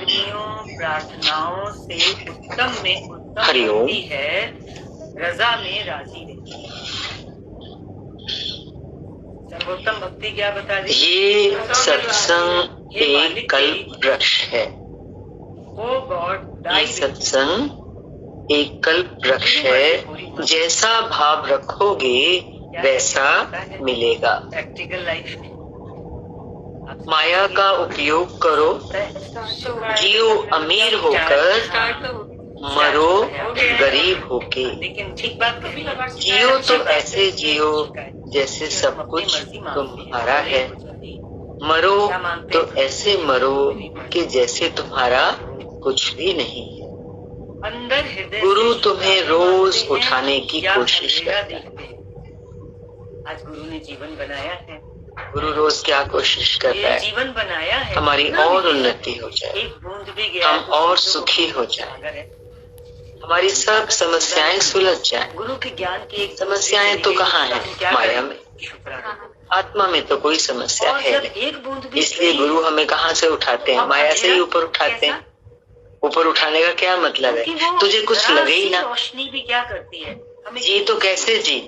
दुनियों प्रार्थनाओं से उत्तम में उत्तम हरिओम। भक्ति है, रजा में राजी रहे। सर्वोत्तम भक्ति क्या बता दी? ये सत्संग एक कल्प वृक्ष है। ओ गॉड, ये सत्संग एक कल्प वृक्ष है। जैसा भाव रखोगे वैसा मिलेगा। प्रैक्टिकल लाइफ में माया का उपयोग करो, जियो अमीर होकर, मरो गरीब होके। लेकिन ठीक बात कभी जियो तो ऐसे जियो जैसे सब कुछ तुम्हारा है, मरो तो ऐसे मरो कि जैसे तुम्हारा कुछ भी नहीं है। अंदर हृदय गुरु तुम्हें रोज उठाने की कोशिश करता है। आज गुरु ने जीवन बनाया है। गुरु रोज क्या कोशिश कर रहा है? जीवन बनाया है हमारी और उन्नति हो जाए, एक बूंद भी गया, हम और सुखी हो जाए, हमारी सब समस्याएं सुलझ जाएं। गुरु के ज्ञान की एक समस्याएं तो कहाँ है? माया में। आत्मा में तो कोई समस्या है नहीं, इसलिए गुरु हमें कहाँ से उठाते हैं? माया से ही ऊपर उठाते हैं। ऊपर उठाने का क्या मतलब है? तुझे कुछ लगे ही ना। रोशनी भी क्या करती है? जी तो कैसे जी?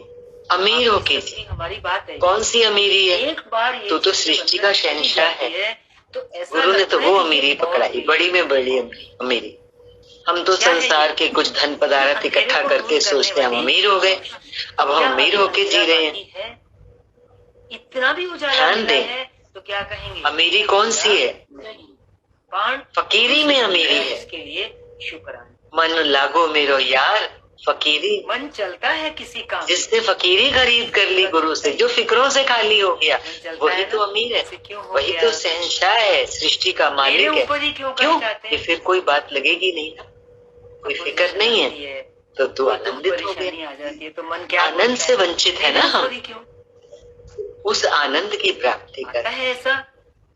अमीर हो के जी। हमारी बात है, कौन सी अमीरी है? एक बार तू तो सृष्टि का शहंशाह है। गुरु ने तो वो अमीरी पकड़ाई, बड़ी में बड़ी अमीरी। हम तो संसार के कुछ धन पदार्थ इकट्ठा करके सोचते हैं हम अमीर हो गए। अब हम अमीर होके जी रहे हैं। इतना भी उजाला है तो क्या कहेंगे? अमीरी कौन सी है? फकीरी में अमीरी है। इसके लिए शुक्राना। मन लागो मेरो यार, फकीरी। मन चलता है किसी काम, जिसने फकीरी खरीद कर ली गुरु से, जो फिक्रों से खाली हो गया, वही तो अमीर है, वही तो शहंशाह है, सृष्टि का मालिक है। क्यों? ये फिर कोई बात लगेगी नहीं ना, कोई फिक्र नहीं है तो तू आनंदित हो गया। आ जाती है तो मन क्या आनंद से वंचित है ना हम। उस आनंद की प्राप्ति कर है ऐसा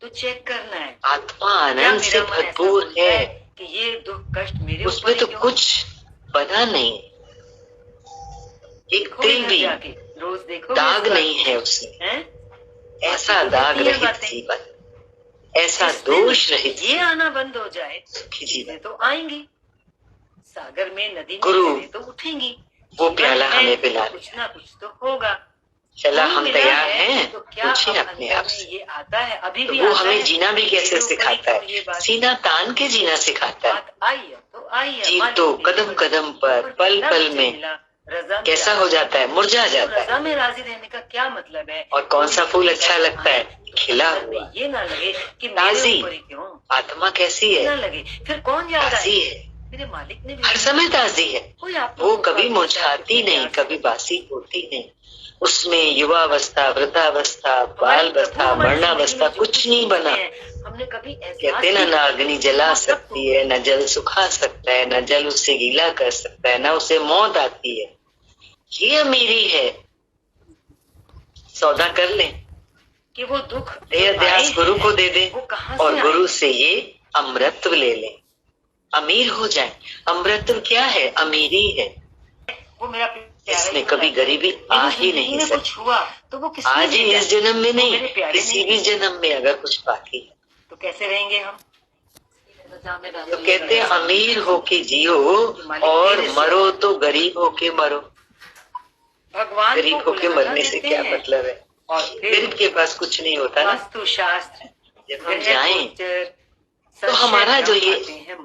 तो चेक करना है। आत्मा आनंद से भरपूर है कि ये दुख कष्ट मेरे उसमें तो कुछ बना नहीं, एक तिल भी रोज देखो दाग नहीं है उसमें। ऐसा दाग रहित जीवन, ऐसा दोष रहित, ये आना बंद हो जाए सुखी जीवन तो आएंगी। सागर में नदी गुरु में तो उठेंगी। वो प्याला हमें पिला, कुछ ना कुछ तो होगा। चला हम तैयार हैं। तो क्या पूछिए अपने आप से, ये आता है अभी तो भी वो आता हमें है। जीना भी कैसे सिखाता है? सीना तान के जीना सिखाता है। आई है तो आई है। जीव तो कदम कदम पर, पल पल में कैसा हो जाता है? मुरझा जाता है। रजा में राजी रहने का क्या मतलब है? और कौन सा फूल अच्छा लगता है? खिला हुआ, ये ना लगे कि ताजी। क्यों आत्मा कैसी है? ना लगे फिर कौन याद ताजी है, मेरे मालिक ने हर समय ताजी है। वो कभी मुरझाती नहीं, कभी बासी होती नहीं। उसमें युवावस्था, वृद्धावस्था, बालावस्था, मरणावस्था कुछ नहीं बना। हमने कभी कहते ना, न अग्नि जला सकती है, न जल सुखा सकता है, न जल उससे गीला कर सकता है, न उसे मौत आती है। ये अमीरी है। सौदा कर ले कि वो दुख ध्यास गुरु को दे दे और गुरु से ये अमृतत्व ले ले, अमीर हो जाए। अमृतत्व क्या है? अमीरी है। वो मेरा इसमें कभी गरीबी आ ही नहीं सकती। हुआ तो वो आज ही इस जन्म में नहीं, किसी भी जन्म में अगर कुछ बाकी है तो कैसे रहेंगे हम? तो कहते हैं अमीर होके जियो और मरो तो गरीब होके मरो। भगवान गरीब होके मरने से क्या मतलब है? और गरीब के पास कुछ नहीं होता ना। वास्तुशास्त्र जब हम जाएं तो हमारा जो ये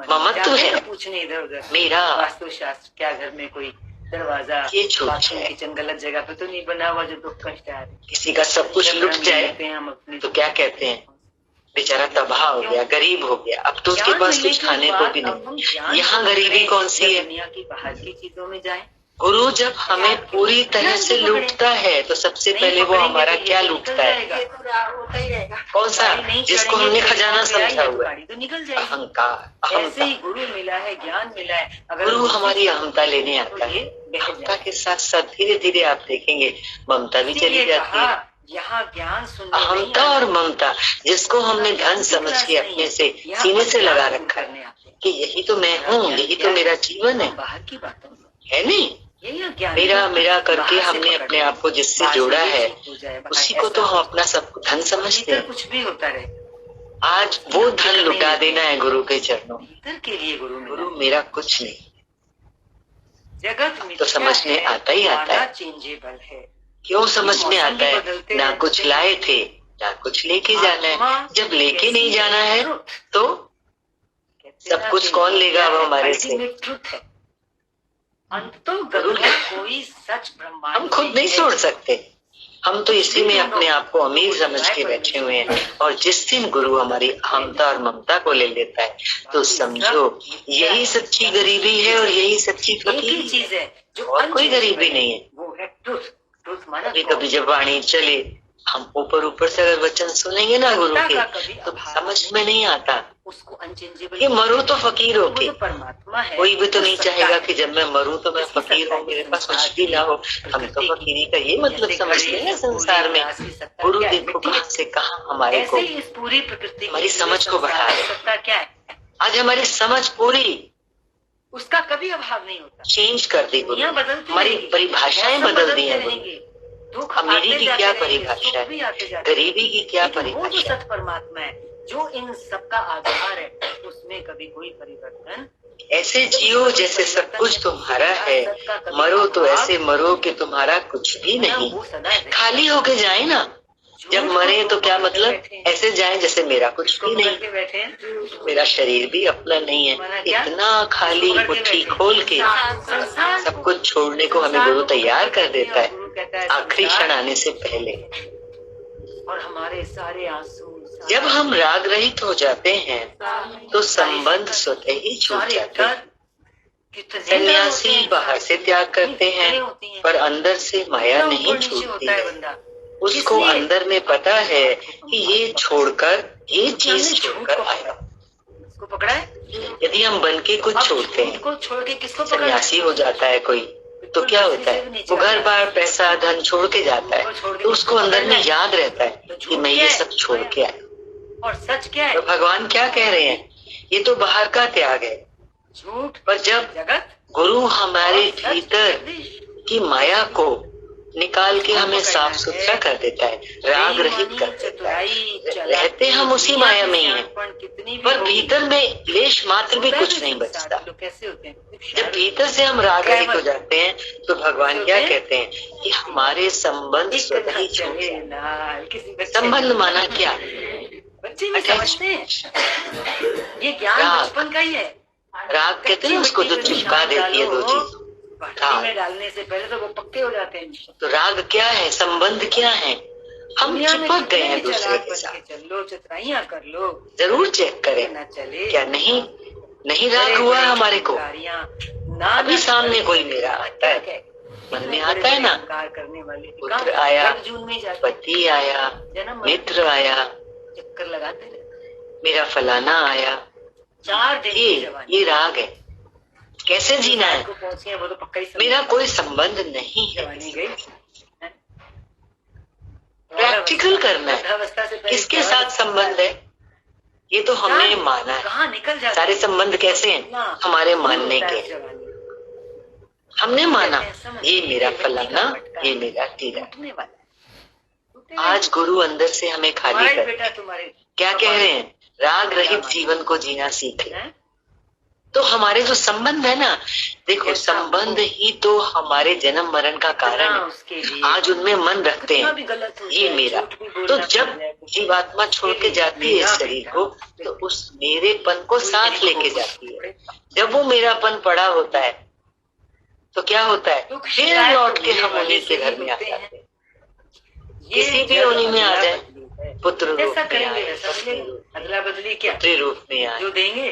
ममत्व है, पूछने इधर उधर मेरा वास्तुशास्त्र, क्या घर में कोई दरवाजा, ये छूट जाए, किचन गलत जगह पे तो नहीं बना हुआ जो दुख कष्ट आ रहे। किसी का सब कुछ लुट जाए तो क्या कहते हैं? बेचारा तबाह हो गया, गरीब हो गया, अब तो उसके पास कुछ खाने को भी नहीं। यहाँ गरीबी कौन सी है? दुनिया की बाहर की चीजों में जाए। गुरु जब हमें पूरी तरह से लूटता है तो सबसे पहले वो हमारा क्या लूटता है? कौन सा? जिसको हमने खजाना समझा हुआ है, तो निकल जाएगी। अहंकार। ऐसे ही गुरु मिला है, ज्ञान मिला है, अगर गुरु हमारी अहंता लेने आता है। अहंता के साथ साथ धीरे धीरे आप देखेंगे ममता भी चली जाती है। यहाँ ज्ञान अहंता और ममता, जिसको हमने धन समझ के अपने से सीने से लगा रखा है कि यही तो मैं हूँ, यही तो मेरा जीवन है। बाहर की बातों है नहीं, मेरा मेरा करके हमने अपने आप को जिससे जोड़ा है उसी को तो हम अपना सब धन समझते हैं। कुछ भी होता रहे, आज वो धन लुटा देना है गुरु के चरणों में। भीतर के लिए गुरु मेरा कुछ नहीं, जगत तो समझ में आता ही आता है। चेंजेबल है। क्यों समझ में आता है? ना कुछ लाए थे, ना कुछ लेके जाना है। जब लेके नहीं जाना है तो सब कुछ कौन लेगा अब हमारे से? ट्रुथ है। कोई सच ब्रह्मांड हम खुद नहीं छोड़ सकते। हम तो इसी में अपने आप को अमीर समझ के बैठे हुए हैं। और जिस दिन गुरु हमारी अहमता और ममता को ले लेता है तो समझो यही सच्ची गरीबी है और यही सच्ची फकीरी चीज है जो और कोई गरीबी नहीं है। वो है ट्रुथ। कभी कभी जब वाणी चले, हम ऊपर ऊपर से अगर वचन सुनेंगे ना गुरु के तो समझ में नहीं आता। उसको अनचेंजेबल कि मरूं तो फकीर हो के, परमात्मा है। कोई भी तो नहीं चाहेगा कि जब मैं मरूं तो मैं फकीर हूँ, मेरे पास कुछ भी ना हो। हम तो फकीरी का ये मतलब समझते हैं संसार में। गुरु देखो कहाँ से कहाँ हमारे को, इस पूरी प्रकृति हमारी समझ को बढ़ा है। सत्ता क्या है? आज हमारी समझ पूरी उसका कभी अभाव नहीं होता। चेंज कर दी गुरु, हमारी परिभाषाएं बदल दी हैं। अमीरी की क्या परिभाषा है, गरीबी की क्या परिभाषा? सत परमात्मा है जो इन सबका आधार है, उसमें कभी कोई परिवर्तन। ऐसे जियो जैसे सब कुछ तुम्हारा है, मरो तो ऐसे मरो कि तुम्हारा कुछ भी नहीं। खाली होके जाए ना, जब मरे तो क्या मतलब? ऐसे जाए जैसे मेरा कुछ भी नहीं, मेरा शरीर भी अपना नहीं है। इतना खाली मुट्ठी खोल के सब कुछ छोड़ने को हमें गुरु तैयार कर देता है आखिरी क्षण आने से पहले। और हमारे सारे आंसू जब हम राग रहित हो जाते हैं तो संबंध स्वतः ही छूट जाते हैं। सन्यासी बाहर से त्याग करते हैं पर अंदर से माया नहीं छूटती है। उसको अंदर में पता है कि ये छोड़कर, ये चीज छोड़कर आया। इसको पकड़ा है। यदि हम बन के कुछ छोड़ते हैं, सन्यासी हो जाता है कोई, तो क्या होता है? वो घर बार पैसा धन छोड़ के जाता है, तो उसको अंदर में याद रहता है कि मैं ये सब छोड़ के आया। और सच क्या है? तो भगवान क्या कह रहे हैं? ये तो बाहर का त्याग है। झूठ। पर जब गुरु हमारे भीतर की माया को निकाल के हमें साफ सुथरा कर देता है, राग रहित कर देता है, रहते हम उसी माया में ही हैं, पर भीतर में लेश मात्र भी कुछ नहीं बचता। जब भीतर से हम राग रहित हो जाते हैं तो भगवान क्या कहते हैं कि हमारे संबंध स्वतः ही छूट जाते। संबंध माना क्या? बच्चे भी समझते हैं। ये ज्ञान बचपन का ही है। राग कहते हैं उसको जो चिपका देती है दो चीज। में डालने से पहले तो वो पक्के हो जाते हैं। तो राग क्या है? संबंध क्या है? हम चिपक गए हैं दूसरे के साथ। चलो चतराइयां कर लो, जरूर चेक करें न चले क्या नहीं राग हुआ हमारे को। अभी सामने कोई मेरा आता है, मन में आता है ना, करने वाले पुत्र आया, जून में पति आया, मित्र आया, चक्कर लगाते रहते, मेरा फलाना आया। 4 दिन ये राग है। कैसे जीना है? वो तो पक्का ही मेरा कोई संबंध नहीं है। प्रैक्टिकल करना है। किसके साथ संबंध है? ये तो हमने माना है। कहाँ निकल जाता? सारे संबंध कैसे हैं? हमारे मानने के। हमने माना ये मेरा फलाना, ये मेरा टीरा। आज गुरु अंदर से हमें खाली कर क्या कह रहे हैं? राग रहित जीवन को जीना सीखे। तो हमारे जो संबंध है ना, देखो संबंध ही तो हमारे जन्म मरण का कारण है। आज उनमें मन रखते हैं ये मेरा, तो जब जीवात्मा छोड़ के जाती है इस शरीर को तो उस मेरेपन को साथ लेके जाती है। जब वो मेरापन पड़ा होता है तो क्या होता है? फिर लौट के हम उन्हीं के घर में आ जाते हैं। किसी भी योनि में आ जाए, पुत्र रूप में आए, अदला बदली क्या पुत्री रूप में आए, जो देंगे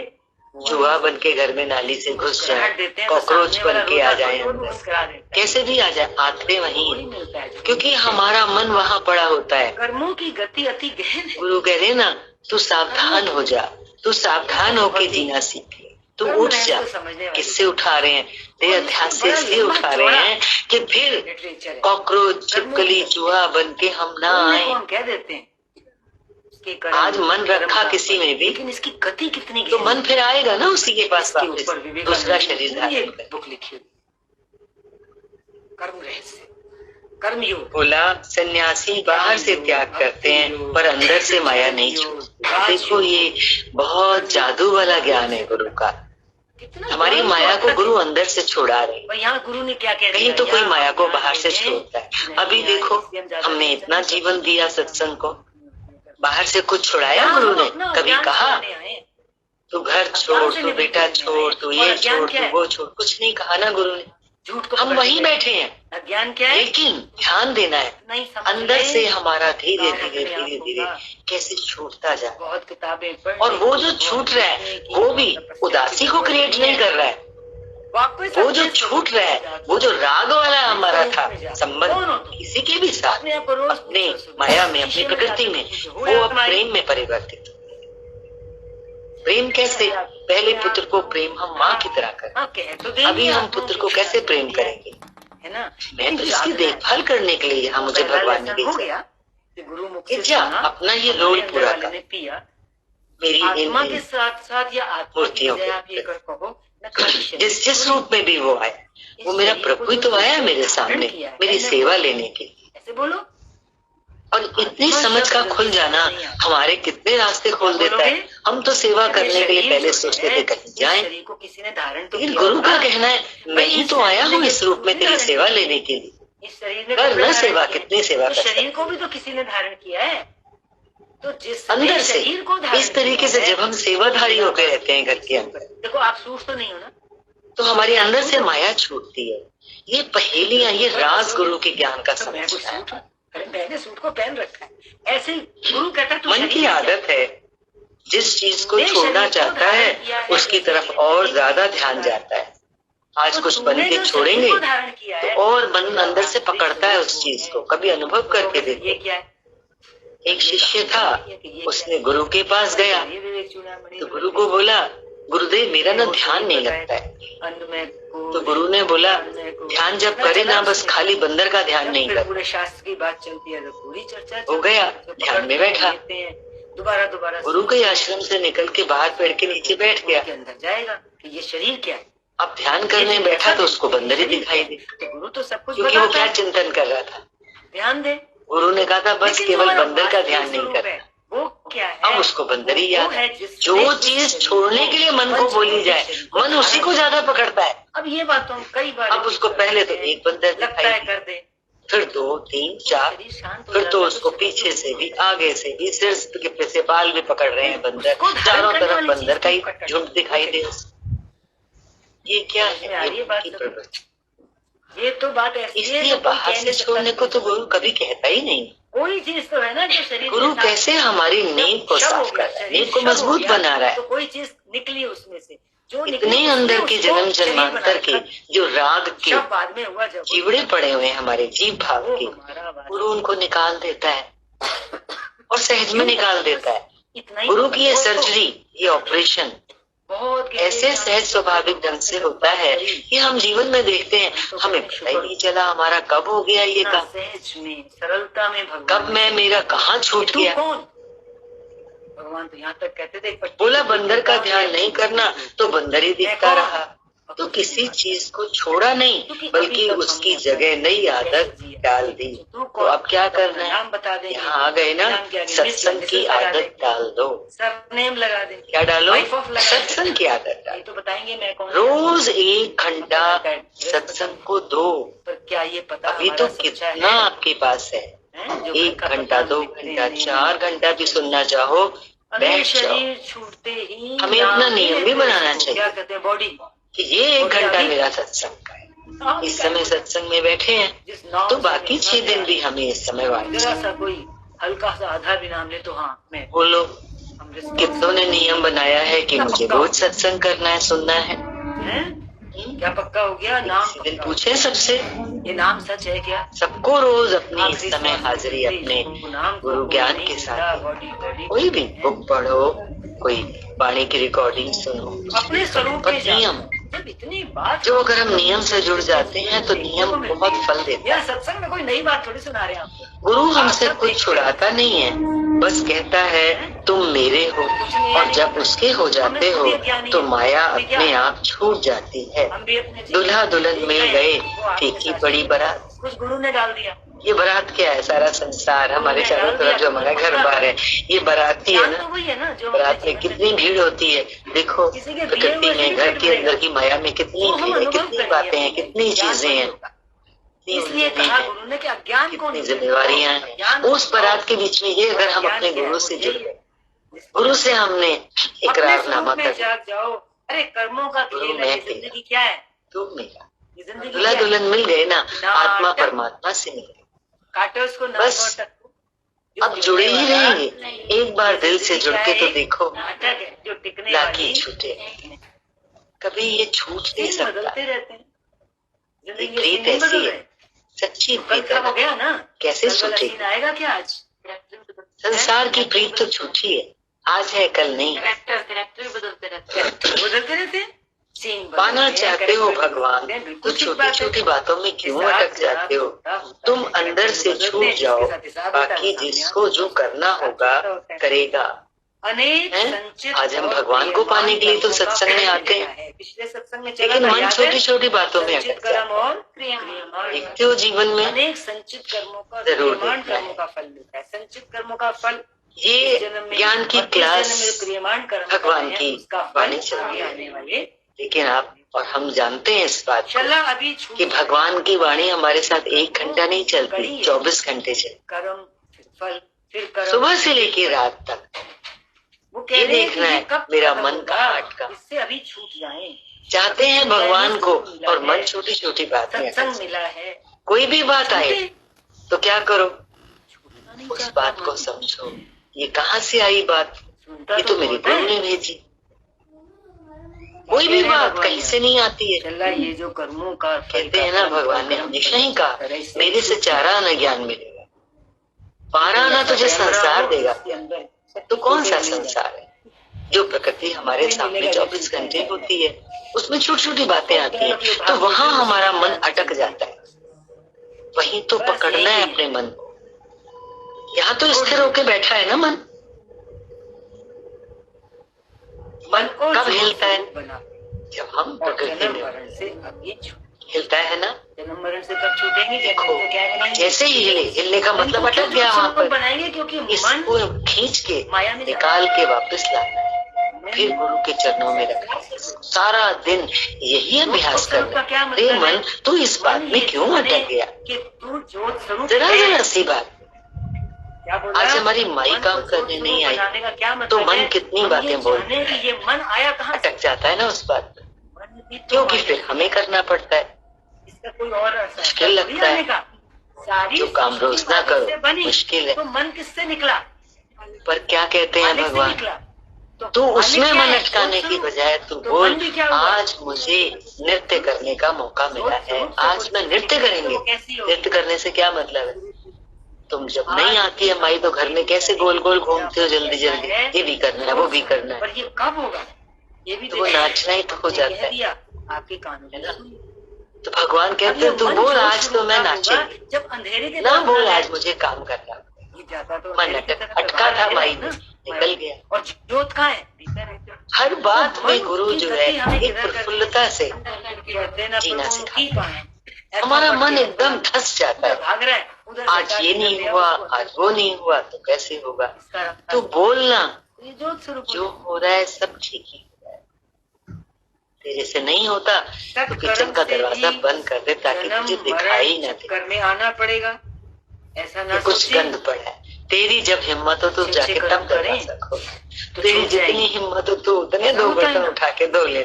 चूहा बन के घर में नाली से घुस जाए, कॉकरोच बन के आ जाए, कैसे भी आ जाए, आते वहीं है। क्योंकि हमारा मन वहाँ पड़ा होता है। कर्मों की गति अति गहन है। गुरु कह रहे ना, तू सावधान हो जा, तू सावधान होके जीना सीख, तू उठ जा। किससे उठा रहे हैं? तेरे अध्यास से इसलिए उठा रहे हैं कि फिर कॉकरोच छिपकली चूहा बन के हम ना आए। कह देते हैं आज मन रखा किसी में भी, लेकिन इसकी गति कितनी तो मन फिर आएगा ना उसी के पास वापस, दूसरा शरीर धारण कर। बुक लिखी कर्म रहस्य, कर्मयोग। बोला सन्यासी बाहर से त्याग करते हैं पर अंदर से माया नहीं छोड़ते। देखो ये बहुत जादू वाला ज्ञान है गुरु का। हमारी माया को गुरु अंदर से छुड़ा रहे। यहाँ गुरु ने क्या कह कहीं तो कोई माया को बाहर से छोड़ता है। अभी देखो हमने इतना जीवन दिया सत्संग को, बाहर से कुछ छुड़ाया गुरु ने? कभी कहा तू घर छोड़, तू बेटा छोड़, तू ये छोड़, तू वो छोड़? कुछ नहीं कहा ना गुरु ने। झूठ को हम वहीं बैठे हैं। अज्ञान क्या है? लेकिन ध्यान देना है अंदर से हमारा धीरे धीरे धीरे धीरे कैसे छूटता जाए। बहुत किताबें पढ़, और वो जो छूट रहा है वो भी उदासी को क्रिएट नहीं कर रहा है। वो जो छूट रहा है, वो जो राग वाला हमारा था संबंध किसी के भी साथ, अपने माया में, अपनी प्रकृति में, वो अब प्रेम में परिवर्तित हो। प्रेम कैसे? पहले पुत्र को प्रेम हम माँ की तरह करें। अभी हम पुत्र को कैसे प्रेम करेंगे? है ना? मैं तो इसकी देखभाल करने के लिए यहाँ मुझे भगवान ने भेजा। जा अपना ये रोल पूरा कर। मेरी आत्मा के साथ साथ या आत्मा की जगह आप ये कहो, जिस रूप में भी वो आया, वो मेरा प्रभु ही तो आया मेरे सामने मेरी सेवा लेने के लिए। ऐसे बोलो। और इतनी समझ का खुल जाना हमारे कितने रास्ते खोल देता है। हम तो सेवा करने के लिए पहले सोचते थे कहीं जाएं, लेकिन गुरु का कहना है मैं ही तो आया हूँ इस रूप में तेरी सेवा लेने के लिए। इस शरीर ने कर ना सेवा, कितनी सेवा कर। शरीर को भी तो किसी ने धारण किया है। तो जिस अंदर से शरीर को इस तरीके से जब हम सेवाधारी होकर रहते हैं घर के अंदर, देखो आप सूख तो नहीं हो ना, तो हमारे अंदर से माया छूटती है। ये पहेलियां, ये राज गुरु के ज्ञान का समय है। मैंने सूट को पहन रखा है। ऐसे गुरु कहता है मन की आदत है, जिस चीज को छोड़ना चाहता है उसकी तरफ और ज्यादा ध्यान जाता है। आज कुछ बन के छोड़ेंगे तो और मन अंदर से पकड़ता है उस चीज को। कभी अनुभव करके देखो। एक शिष्य था, उसने गुरु के पास गया तो गुरु को बोला गुरुदेव मेरा ना ध्यान नहीं लगता है। तो गुरु ने बोला ध्यान जब करे ना बस खाली बंदर का ध्यान नहीं कर। पूरे शास्त्र की बात चलती है तो पूरी चर्चा हो गया, ध्यान में बैठा। दोबारा गुरु के आश्रम से निकल के बाहर पेड़ के नीचे बैठ गया। अंदर जाएगा कि ये शरीर क्या है। अब ध्यान करने बैठा तो उसको बंदर ही दिखाई दे। तो गुरु तो सब कुछ क्योंकि वो क्या चिंतन कर रहा था। ध्यान दे। गुरु ने कहा था बस केवल बंदर का ध्यान नहीं कर। वो क्या है? अब उसको बंदर ही याद है। जो चीज छोड़ने के लिए मन को बोली जाए मन उसी को ज्यादा पकड़ता है। अब ये बात तो हम कई बार, अब उसको पहले तो एक बंदर दिखाई कर दे, फिर 2, 3, 4, फिर तो उसको पीछे से भी आगे से भी सिर के से बाल भी पकड़ रहे हैं बंदर। चारों तरफ बंदर का ही झुंड दिखाई दे। ये क्या है? ये तो बात ऐसी है। इसलिए बाहर से छोड़ने को तो गुरु कभी कहता ही नहीं। कोई चीज तो है ना जो शरीर गुरु कैसे हमारी नींव को साफ कर रहा है, नींव को मजबूत बना रहा है। तो कोई चीज निकली उसमें से जो इतने अंदर के जन्म जन्मांतर के जो राग के बाद में हुआ जब जीवड़े पड़े हुए हैं हमारे जीव भाव के, गुरु उनको निकाल देता है और सहज में निकाल देता है। गुरु की ये सर्जरी, ये ऑपरेशन ऐसे सहज स्वाभाविक ढंग से होता है कि हम जीवन में देखते हैं हमें पता ही नहीं चला हमारा कब हो गया ये काम, सहज में सरलता में कब मैं मेरा कहाँ छूट गया। भगवान तो यहाँ तक कहते थे बोला बंदर का ध्यान नहीं करना तो बंदर ही दिखता रहा। तो किसी चीज को छोड़ा नहीं बल्कि उसकी जगह नई आदत डाल दी। तो अब क्या करना है? यहाँ आ गए ना, सत्संग की आदत डाल दो। सरनेम लगा दे। क्या डालो? सत्संग की आदत डालो। तो बताएंगे मैं कौन। रोज 1 घंटा सत्संग को दो। पर क्या ये पता अभी तो कितना आपके पास है? 1 घंटा, 2 घंटा, 4 घंटा भी सुनना चाहो बैठ जाओ। छूटते ही हमें इतना नियम भी बनाना चाहिए। क्या कहते हैं बॉडी कि ये 1 घंटा मेरा सत्संग का है। इस समय सत्संग में बैठे हैं तो बाकी 6 दिन भी हमें इस समय जरा सा कोई हल्का सा आधा भी नाम ले तो हाँ मैं बोलो। कितनों ने नियम बनाया है कि मुझे रोज सत्संग करना है, सुनना है। क्या पक्का हो गया? नाम दिन पूछे सबसे, ये नाम सच है क्या? सबको रोज अपनी इस समय हाजिरी अपने गुरु ज्ञान के साथ। कोई भी बुक पढ़ो, कोई वाणी की रिकॉर्डिंग सुनो, अपने स्वरूप के नियम। इतनी बात जो अगर हम नियम से जुड़ जाते हैं तो नियम बहुत फल देता है। सत्संग में कोई नई बात थोड़ी सुना रहे हैं। गुरु हमसे कुछ छुड़ाता नहीं है, बस कहता है तुम मेरे हो और जब उसके हो जाते हो तो माया अपने आप छूट जाती है। दूल्हा दुल्हन मिल गए, फीकी पड़ी बारात। कुछ गुरु ने डाल दिया। ये बारात क्या है? सारा संसार हमारे चारों तरफ जो हमारा घर बार है, ये बारात ही है ना। बारात में कितनी भीड़ होती है। देखो प्रकृति में, घर के अंदर की माया में कितनी भीड़ है, कितनी बातें हैं, कितनी चीजें हैं, इसलिए कहा गुरु ने कि अज्ञान को कितनी जिम्मेवारियां हैं। उस बारात के बीच में ये अगर हम अपने गुरु से जुड़ गए, गुरु से हमने इकरारनामा कर जाओ। अरे कर्मों का खेल है, जिंदगी क्या है? तुम मेरा दूल्हा दुल्हन मिल गए ना, आत्मा परमात्मा से मिल गए, काटो उसको बस अब जुड़े ही रहेंगे। एक बार दिल से जुड़ के तो देखो, जो टिकने लाकी छूटे, कभी ये छूट नहीं सकता। बदलते रहते हैं, ये प्रीत ऐसी है, सच्ची प्रीत है, हो गया ना, कैसे छूटेगी? आएगा क्या आज? संसार की प्रीत तो छूटी है, आज है कल नहीं। बदलते रहते हैं। पाना चाहते हो भगवान तो छोटी छोटी बातों में क्यों अटक जाते हो? तुम अंदर से छूट जाओ, बाकी जिसको जो करना होगा करेगा। आज हम भगवान को पाने के लिए तो सत्संग में आते हैं, पिछले सत्संग में लेकिन मन छोटी छोटी बातों में अटक जाता है। देखते हो जीवन में अनेक संचित कर्मों का जरूर कर्मों का फल मिलता है। संचित कर्मों का फल ये ज्ञान की क्लास क्रियमाण कर्म भगवान की वाणी चल रही है, आने वाले। लेकिन आप और हम जानते हैं इस बात को अभी कि भगवान की वाणी हमारे साथ 1 घंटा नहीं चलती, 24 घंटे चलती, कर्म फिर फल फिर कर्म, सुबह से लेकर रात तक। वो ये देखना है मेरा मन कहाँ अटका। इससे अभी छूट जाए। चाहते हैं भगवान को और मन छोटी छोटी बातें सत्संग मिला है, कोई भी बात आए तो क्या करो, उस बात को समझो। ये कहाँ से आई बात? ये तो मेरे गुरु ने भेजी। कोई भी बात कहीं से नहीं आती है। ये जो कर्मों का कहते हैं ना, भगवान ने हमेशा ही कहा मेरे से चारा आना ज्ञान मिलेगा, 12 आना तुझे संसार देगा। तो कौन सा संसार है? जो प्रकृति हमारे सामने 24 घंटे होती है, उसमें छोटी छोटी बातें आती हैं, तो वहां हमारा मन अटक जाता है। वहीं तो पकड़ना है अपने मन को। यहाँ तो स्थिर होके बैठा है ना मन कब हिलता है? जब हम प्रकृति में हिलता है ना, जन्म मरण से कब छूटेंगे? देखो जैसे ही हिलने का मतलब अटक गया वहाँ पर, बनाएंगे क्योंकि इसको खींच के निकाल के वापस लाना, फिर गुरु के चरणों में रखना। सारा दिन यही अभ्यास करना। अरे मन तू इस बात में क्यों अटक गया? जरा जरा सी बात। आज हमारी माई काम करने नहीं आई तो मन कितनी बातें बोलते हैं, ये मन आया कहाँ? अटक जाता है ना उस बात पर, क्योंकि फिर हमें करना पड़ता है। इसका कोई और मुश्किल लगता है, जो काम रोज ना करो मुश्किल है। तो मन किससे निकला? पर क्या कहते हैं भगवान, तू उसमें मन अटकाने की बजाय तू बोल आज मुझे नृत्य करने का मौका मिला है, आज मैं नृत्य करेंगे। नृत्य करने से क्या मतलब है? तुम जब नहीं आती है माई तो घर में कैसे गोल गोल घूमते हो जल्दी जल्दी, ये भी करना है वो भी करना है। पर ये कब होगा? ये भी तो वो नाचना ही तो हो जाता है आपके कानों में ना। तो भगवान कहते हैं तू बोल आज तो मैं नाचेंगे, जब अंधेरे के ना बोल आज मुझे काम करना। तो मन अटका था माई में, निकल गया। और जोत कहाँ है? हर बात में गुरु जो है एक प्रफुल्लता से जीना सिखाता है। हमारा मन एकदम धस जाता है, भाग रहा है, आज ये नहीं हुआ, आज वो नहीं हुआ तो कैसे होगा? तो बोलना जो हो रहा है सब ठीक ही हो रहा है, तेरे से नहीं होता तो किचन का दरवाजा बंद कर दे ताकि तुझे दिखाई न दे। करने आना पड़ेगा, ऐसा ना कुछ गंद पड़ा है। तेरी जब हिम्मत हो तो जाके तब दरवाजा खोल, तेरी जितनी हिम्मत हो तो उतने 2 बर्तन उठा के धो ले।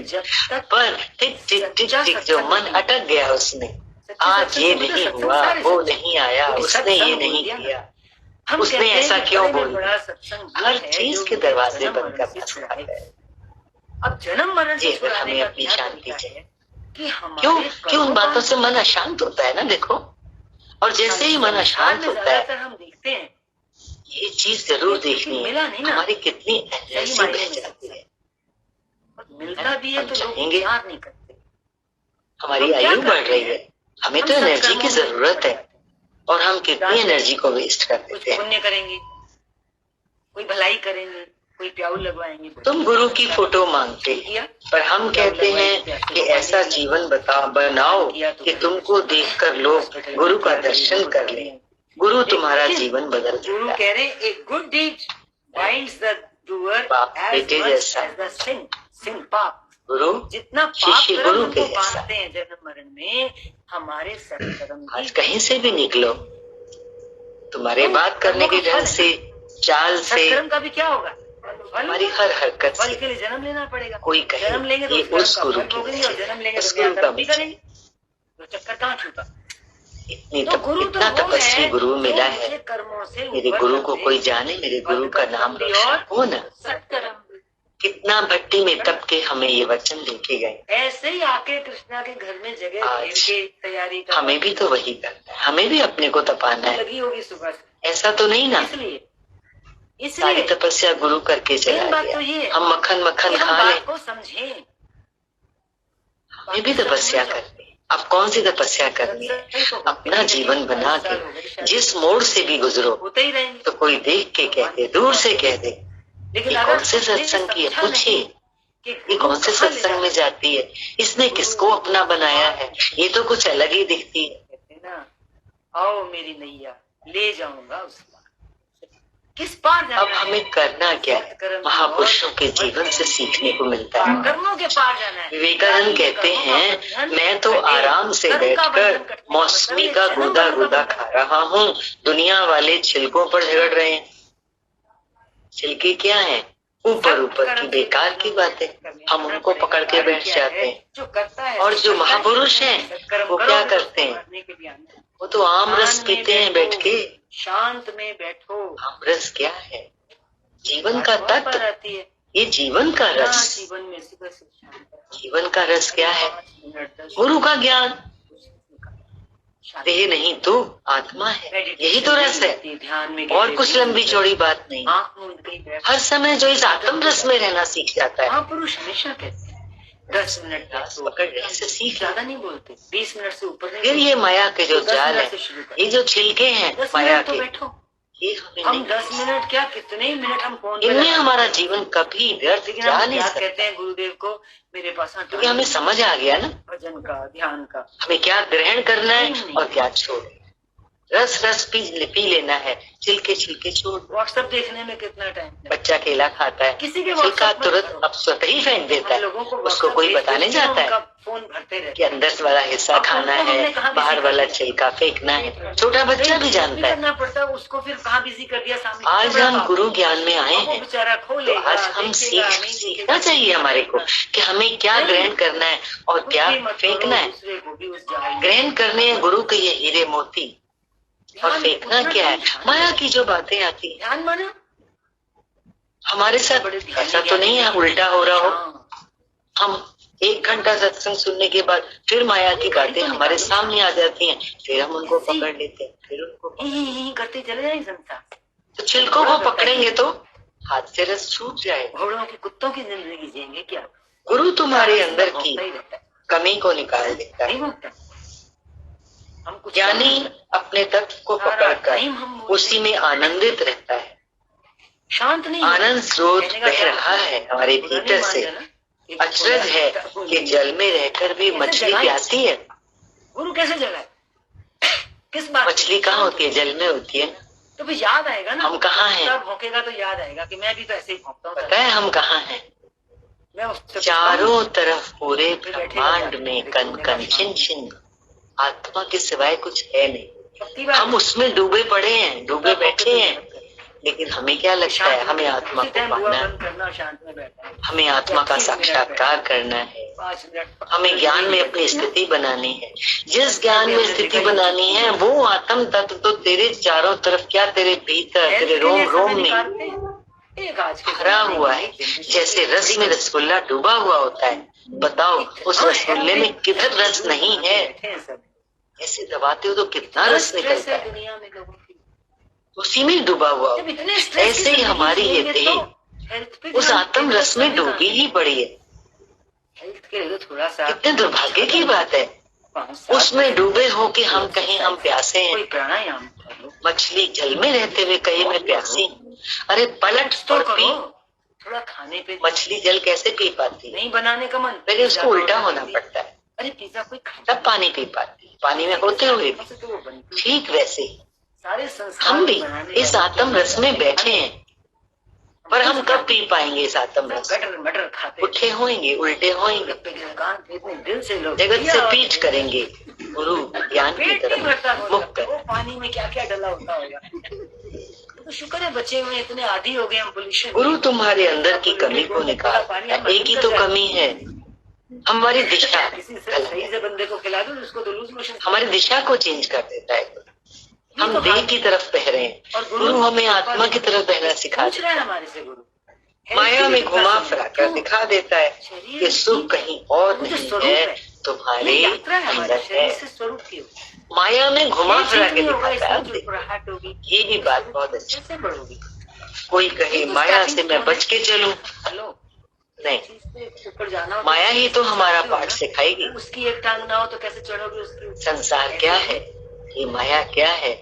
पर टिक टिक टिक टिक जो मन अटक गया उसने, आज ये नहीं हुआ, वो नहीं आया, उसने ये नहीं किया, उसने ऐसा क्यों बोला, हर चीज के दरवाजे बंद करना सिखाता है। अब जन्म मरण जी फिर हमें अपनी शांति चाहिए। क्यों उन बातों से मन अशांत होता है ना। देखो, और जैसे ही मन अशांत होता है हम देखते हैं ये चीज जरूर देखनी है, हमारी कितनी एनर्जी बह जाती है। मिलता भी है तो चाहेंगे, नहीं करते। हमारी आयु बढ़ रही है, हमें तो एनर्जी की जरूरत है और हम कितनी एनर्जी को वेस्ट कर देते हैं। पुण्य करेंगे, कोई भलाई करेंगे, कोई प्याऊ लगवाएंगे। तुम गुरु की फोटो मांगते हैं, पर हम कहते हैं कि ऐसा जीवन बनाओ कि तुमको देखकर लोग गुरु का दर्शन कर लें। गुरु तुम्हारा जीवन बदल गुरु देता है। कह रहे हैं एक good deed binds the doer बाप बेटे जैसा। एज द सिन पाप। गुरु जितना पाप शिष्य कर्म गुरु हमको के जैसा। बांधते हैं जन्म मरण में, हमारे सत्कर्म आज कहीं से भी निकलो, तुम्हारे बात करने के ढंग से, चाल से, सत्कर्म का भी क्या होगा? हमारी हर हरकत फल से के लिए जन्म लेना पड़ेगा। कोई कहे जन्म लेंगे तो ये उसका उस गुरु फल की भोगेंगे और जन्म लेंगे उस तो गुरु का कर्म भी करेंगे। तो चक्कर कहाँ छूटा? इतना तपस्वी गुरु मिला है। कर्मों से मेरे गुरु को कोई जाने, मेरे गुरु का नाम रोशन हो ना। सत्कर्म कितना भट्टी में तब के हमें ये वचन देखे गए। ऐसे ही आके कृष्णा के घर में जगह घेर के तैयारी कर, हमें भी तो वही करना है, हमें भी अपने को तपाना है। लगी होगी सुबह से। ऐसा तो नहीं ना इसलिए सारी तपस्या गुरु करके चला गया। तो हम मक्खन मक्खन खा ले, को समझें, हमें भी तपस्या करनी। अब कौन सी तपस्या करनी है? अपना जीवन बना के जिस मोड़ से भी गुजरो होते ही रहेंगे। तो कोई देख के कह दे, दूर से कह दे, लेकिन ये कौन से सत्संग की है? पूछिए ये कौन से सत्संग में जाती है, इसने किसको अपना बनाया है, ये तो कुछ अलग ही दिखती है ना। आओ मेरी नैया ले जाऊंगा उस पार। किस पार जाना अब हमें करना क्या है? महापुरुषों के जीवन से सीखने को मिलता है। कर्मों के पार जाना है। विवेकानंद कहते हैं, मैं तो आराम से बैठकर मौसमी का गुदा गुदा खा रहा हूँ, दुनिया वाले छिलकों पर झगड़ रहे हैं। छिलके क्या है? ऊपर ऊपर की बेकार की बातें, हम उनको पकड़ के बैठ जाते हैं। और जो महापुरुष हैं वो क्या करते हैं? वो तो आम रस पीते हैं बैठ के। शांत में बैठो। आम रस क्या है? जीवन का तत्व, रहती है ये जीवन का रस। जीवन में जीवन का रस क्या है? गुरु का ज्ञान। देह नहीं तो आत्मा है, यही तो रस है। ध्यान में और कुछ लंबी चौड़ी बात नहीं। हर समय जो इस आत्म रस में रहना सीख जाता है। महापुरुष हमेशा कहते हैं 10 मिनट पकड़ ऐसे सीख, ज्यादा नहीं बोलते, 20 मिनट से ऊपर नहीं। फिर ये माया के जो जाल है, ये जो छिलके हैं माया के, ये हम 10 मिनट क्या कितने ही मिनट हम फोन, इनमें हमारा जीवन कभी व्यर्थ जा नहीं सकता। कहते हैं गुरुदेव को मेरे पास, क्योंकि हमें समझ आ गया ना भजन का, ध्यान का, हमें क्या ग्रहण करना है और क्या छोड़ना। रस रस पी लेना है, छिलके छिलके छोड़। व्हाट्सएप देखने में कितना टाइम? बच्चा केला खाता है, किसी के छिलका तुरंत अब स्वतः ही फेंक देता है, उसको कोई बताने जाता है फोन भरते रहते कि अंदर वाला हिस्सा खाना है, बाहर वाला छिलका फेंकना है। छोटा बच्चा भी जानता है। करना पड़ता है उसको, फिर कहाँ बिजी कर दिया सामने। आज हम गुरु ज्ञान में आए हैं, बेचारा खो तो लेगा। आज हम सीखना चाहिए हमारे को कि हमें क्या ग्रहण करना है और क्या फेंकना है। ग्रहण करने हैं गुरु के ये हीरे मोती, और फेंकना क्या है? माया की जो बातें आती है। ध्यान माना हमारे साथ ऐसा तो नहीं है उल्टा हो रहा हो। हम 1 घंटा सत्संग सुनने के बाद फिर माया की बातें हमारे सामने आ जाती हैं, फिर हम उनको पकड़ लेते हैं, फिर उनको करते चले जाए संसार। तो छिलकों को पकड़ेंगे तो हाथ से रस छूट जाएगा। घोड़ों की कुत्तों की जिंदगी जिएंगे क्या? गुरु तुम्हारे अंदर की कमी को निकाल देता है। ज्ञानी अपने तत्व को पकड़कर उसी में आनंदित रहता है। शांत नहीं, आनंद स्रोत बह रहा है हमारे भीतर से। अचरज है कि जल में रहकर भी मछली प्यासी है। गुरु कैसे जगाए? किस बात? मछली कहाँ होती है? जल में होती है। तो फिर याद आएगा ना, हम कहाँ हैं? तब भौंकेगा तो याद आएगा कि मैं भी तो ऐसे ही भौंकता हूँ। पता है हम कहाँ हैं? मैं उससे चारों तरफ पूरे ब्रह्मांड में कन कन छिन छिन आत्मा के सिवाय कुछ है नहीं। हम उसमें डूबे पड़े हैं, डूबे बैठे हैं, लेकिन हमें क्या लगता है? हमें आत्मा को पाना है, हमें आत्मा का साक्षात्कार करना है, हमें ज्ञान में अपनी स्थिति बनानी है। जिस ज्ञान में स्थिति बनानी है वो आत्म तत्व तो तेरे चारों तरफ, क्या तेरे भीतर, तेरे रोम रोम में भरा हुआ है। जैसे रस में रसगुल्ला डूबा हुआ होता है, बताओ उस रसगुल्ले में किधर रस नहीं है? ऐसे दबाते हो तो कितना रस निकलता है, उसी में डूबा हुआ हो। ऐसे ही हमारी ये देह उस आत्म रस में डूबी ही पड़ी है। हेल्थ के लिए थोड़ा सा कितने दुर्भाग्य की बात है, उसमें डूबे हो कि हम कहीं हम प्यासे हैं। प्राणायाम, मछली जल में रहते हुए कहीं मैं प्यासी। अरे पलट तो करो, थोड़ा खाने पे। मछली जल कैसे पी पाती? नहीं बनाने का मन, पहले उसको उल्टा होना पड़ता है, अरे पिज्जा कोई तब पानी पी पाती। पानी में होते हुए ठीक वैसे ही सारे संस्कार हम भी बनाने इस वाले आत्म रस में बैठे हैं, पर हम कब पी पाएंगे इस आत्म रस? गटर मटर खाते, उठे होंगे, उल्टे होंगे, इतने दिल से लोग जगत से पीठ करेंगे, गुरु ज्ञान की पेट नहीं भरता तरफ होगा, मुख कर। वो पानी में क्या क्या डला होता होगा। तो शुक्र है बच्चे हुए इतने आदी हो गए हम पोल्यूशन। गुरु तुम्हारे अंदर की कमी को निकाल, एक ही तो कमी है, हमारी दिशा। किसी से सही से बंदे को खिला दो उसको तो लूज मोशन, हमारी दिशा को चेंज कर देता है। हम देह की तरफ बह रहे हैं और गुरु हमें आत्मा की तरफ बहना सिखा पूछ रहा है हमारे से। गुरु माया में घुमा फिरा कर दिखा देता है कि सुख कहीं और नहीं है, तुम्हारे अंदर है। स्वरूप की माया में घुमा फिरा के दिखाता है। होगी, ये भी बात बहुत अच्छी कैसे बढ़ोगी? कोई कहे माया से मैं बच के चलूं, हेलो नहीं, ऊपर जाना माया ही तो हमारा पाठ सिखाएगी। उसकी एक टांग ना हो तो कैसे चढ़ोगे उसकी? संसार क्या है, ये माया क्या है?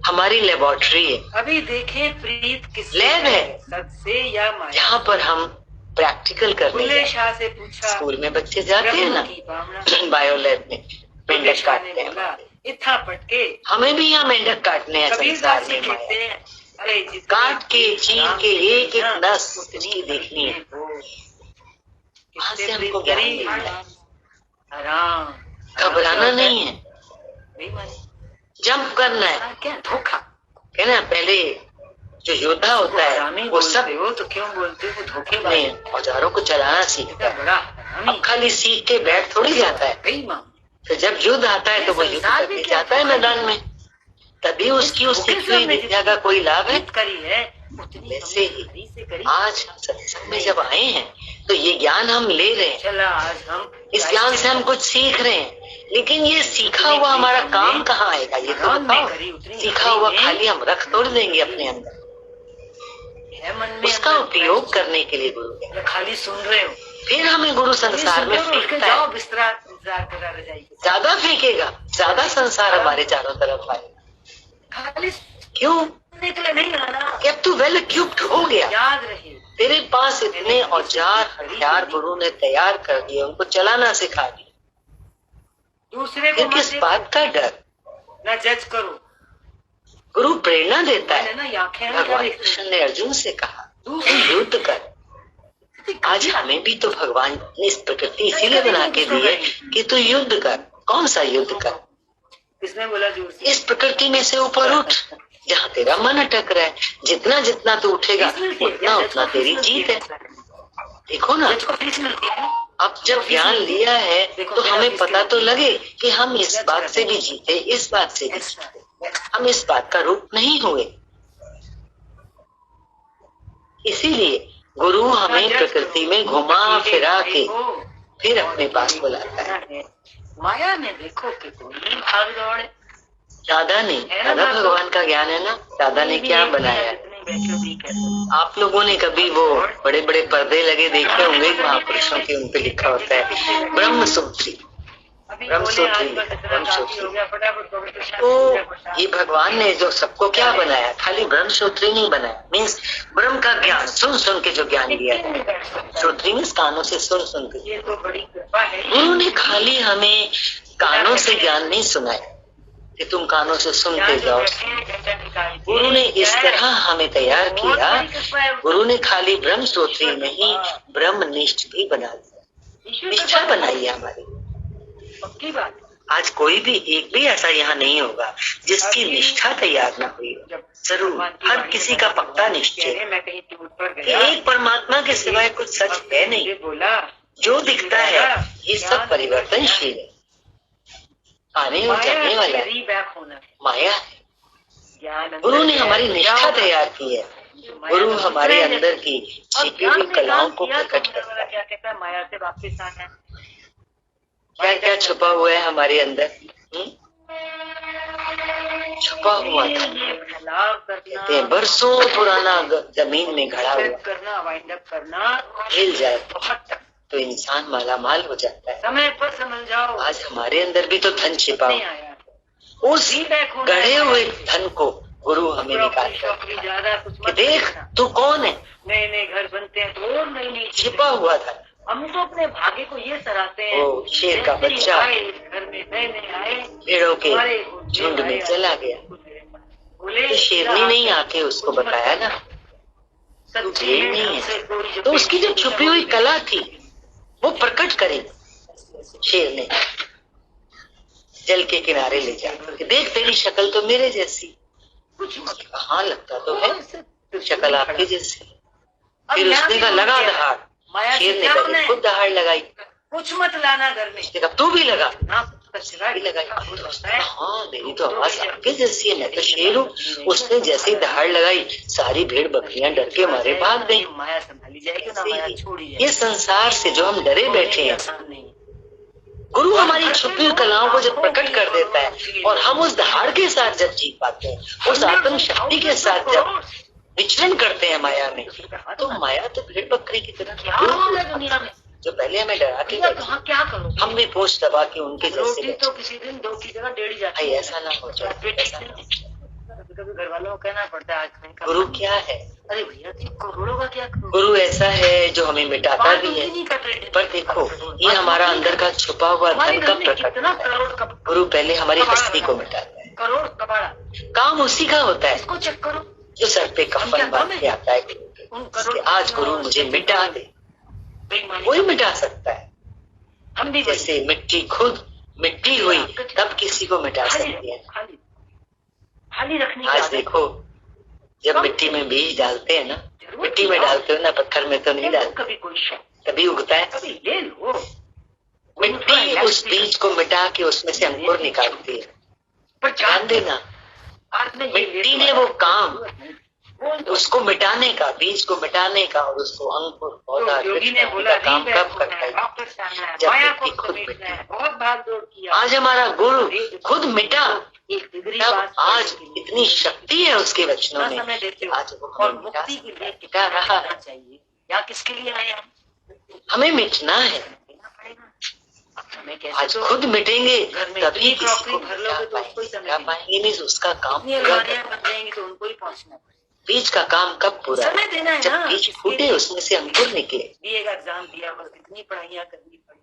हमारी लेबोरेटरी है। अभी देखें प्रीत किस लैब है, सबसे या माया, जहाँ पर हम प्रैक्टिकल करने बुल्ले शाह से पूछा, स्कूल में बच्चे जाते हैं ना बायो लैब में, मेंढक काटते हैं। इतना पटके हमें भी यहाँ मेंढक काटने हैं संसार में। माया काट के चीर के एक एक नस उसकी देखनी है, वहां से हमको ज्ञान मिलता है। आराम, घबराना नहीं है, जंप करना है। क्या धोखा है ना, पहले जो योद्धा होता है वो सब हो तो क्यों बोलते हो धोखे अपने औजारों को चलाना सीखता है। बड़ा अब खाली सीख के बैठ थोड़ी जाता है। तो जब युद्ध आता है तो वो युद्ध करके जाता है मैदान में, तभी उसकी उस सीखी हुई विद्या का कोई लाभ है। वैसे ही आज सत्संग में जब आए हैं तो ये ज्ञान हम ले रहे हैं, आज हम इस ज्ञान से हम कुछ सीख रहे हैं, लेकिन ये सीखा हुआ हमारा काम कहाँ आएगा? ये तो बताओ। सीखा हुआ खाली हम रख तोड़ देंगे अपने अंदर, उसका उपयोग करने के लिए गुरु खाली सुन रहे हो, फिर हमें गुरु संसार में फेंकता है। ज्यादा फेंकेगा, ज्यादा संसार हमारे चारों तरफ आएगा। खाली क्यों? निकले नहीं आना, अब तू वेल इक्विप्ड हो गया, याद रहे तेरे पास इतने औजार हथियार गुरु ने तैयार कर दिए, उनको चलाना सिखा दिया। दूसरे फिर को किस बात का डर? न जज करो। गुरु प्रेरणा देता है। ना भगवान कृष्ण ने अर्जुन से कहा तू युद्ध कर। आज हमें भी तो भगवान ने इस प्रकृति इसीलिए बना के दी है कि तू युद्ध कर। कौन सा युद्ध कर? किसने बोला जोर से? इस प्रकृति में से ऊपर उठ, जहाँ तेरा मन अटक रहा है। जितना जितना तू उठेगा उतना उतना तेरी जीत है। देखो ना, अब जब ज्ञान लिया है तो हमें पता तो लगे कि हम इस बात से भी जीते, इस बात से भी जीते, हम इस बात का रूप नहीं हुए। इसीलिए गुरु हमें प्रकृति में घुमा फिरा के फिर अपने पास बुलाता है। माया में देखो कि कोई भाग दौड़, राधा ने, राधा भगवान का ज्ञान है ना, राधा ने क्या बनाया? आप लोगों ने कभी वो बड़े बड़े पर्दे लगे देखे होंगे महापुरुषों के, उन पे लिखा होता है ब्रह्मसूत्री, ब्रह्मसूत्री, ब्रह्मसूत्री। तो ये भगवान ने जो सबको क्या बनाया, खाली ब्रह्मसूत्री नहीं बनाया, मीन्स ब्रह्म का ज्ञान सुन सुन के जो ज्ञान दिया है। सूत्री मीन्स कानों से सुन सुन के। गुरु ने खाली हमें कानों से ज्ञान नहीं सुनाया कि तुम कानों से सुनते जाओ। गुरु ने इस तरह हमें तैयार किया। गुरु ने खाली ब्रह्मसूत्री नहीं, ब्रह्मनिष्ठ भी बना दिया, निष्ठा बनाई है हमारी। पक्की बात। आज कोई भी एक भी ऐसा यहाँ नहीं होगा जिसकी निष्ठा तैयार ना हुई। जरूर हर किसी का पक्का निश्चय कि एक परमात्मा के सिवाय कुछ सच है नहीं। जो दिखता है ये सब परिवर्तनशील है, आने और जाने वाला है, माया है। गुरु ने हमारी निष्ठा तैयार की है। गुरु हमारे अंदर की छिपी हुई कलाओं को प्रकट करता है। क्या कहता है? माया से वापिस आना है। क्या क्या छुपा हुआ है हमारे अंदर? छुपा हुआ था, कहते हैं बरसों पुराना जमीन में घड़ा हुआ करना, वाइंड अप करना, हिल जाए तो इंसान माला माल हो जाता है। समय पर समझ जाओ। आज हमारे अंदर भी तो धन छिपा हुआ, उस गढ़े हुए धन को गुरु हमें निकाल कर देख तू कौन है। नए नए घर बनते हैं तो नई नई छिपा हुआ था। हम तो अपने भाग्य को ये सराहते हैं। ओ शेर का बच्चा घर में नए नए आए, पेड़ों के झुंड में चला गया। तो शेरनी नहीं आके उसको बताया ना, तू भेड़ नहीं है। तो उसकी जो छुपी हुई कला थी वो प्रकट करी शेर ने, जल के किनारे ले जाकर, देख तेरी शक्ल तो मेरे जैसी। हाँ लगता तो है, शक्ल आपके जैसी। फिर उसने कहा लगा दहाड़, शेर ने कहा खुद दहाड़ लगाई। कुछ मत लाना घर में। उसने कहा तू भी लगा, भी लगाई। हाँ मेरी तो आवाज आपके जैसी है, मैं तो शेर हूँ। उसने जैसी दहाड़ लगाई सारी भेड़ बकरियां डर के मारे भाग गई। माया संभाली जाएगी ना, माया छोड़ी जाएगी। ये संसार से जो हम डरे बैठे हैं, गुरु हमारी छुपी हुई कलाओं को जब प्रकट कर देता है और हम उस दहाड़ के साथ जब जी पाते हैं, उस आत्म शक्ति के साथ जब विचरण करते हैं माया में, तो माया तो भेड़ बकरी की तरह दुनिया में जो पहले हमें डरा के क्या करो, हम भी पोछ दबा के उनके जैसे तो किसी दिन 2 की जगह 1.5 जाती है। ऐसा ना हो जाए, कभी घर वालों को कहना पड़ता है आज गुरु क्या है। अरे भैया करोड़ों का क्या करो? गुरु ऐसा है जो हमें मिटाता भी है, पर देखो ये हमारा अंदर का छुपा हुआ धन का प्रकट होता है। गुरु पहले हमारी हस्ती को मिटाता है, करोड़ कबाड़ा काम उसी का होता है। इसको चेक करो, जो सर पे कफन बांध के आता है, आज गुरु मुझे मिटा दे, कोई मिटा सकता है। हम भी जैसे मिट्टी खुद मिट्टी हुई तब किसी को मिटा सकती है। खाली रखने आज देखो जब मिट्टी में बीज डालते हैं ना, मिट्टी में डालते हो ना, पत्थर में तो नहीं डालते, कभी कोई कभी उगता है। कभी ले लो, मिट्टी उस बीज को मिटा के उसमें से अंकुर निकालती है। पर ध्यान देना, मिट्टी ने वो काम उसको मिटाने का, बीज को मिटाने का और उसको अंकुर पौधा का काम कब करता है? जब मिट्टी खुद मिटी। बहुत भाग दौड़ किया। आज हमारा गुरु खुद मिटा, तब आज इतनी शक्ति है उसके वचनों में, आज वो हमें मिटा रहा है। या किसके लिए आए हम? हमें मिटना है। आज खुद मिटेंगे तभी किसी को मिटा पाएंगे, नहीं तो उसका काम पूरा बन जाएंगे तो उनको ही पहुंचना पड़ेगा। बीज का काम कब पूरा समय देना है, जब बीज फूटे उसमें से अंकुर निकले। दिएगा एग्जाम दिया, बस कितनी पढ़ाइयाँ करनी पड़ी।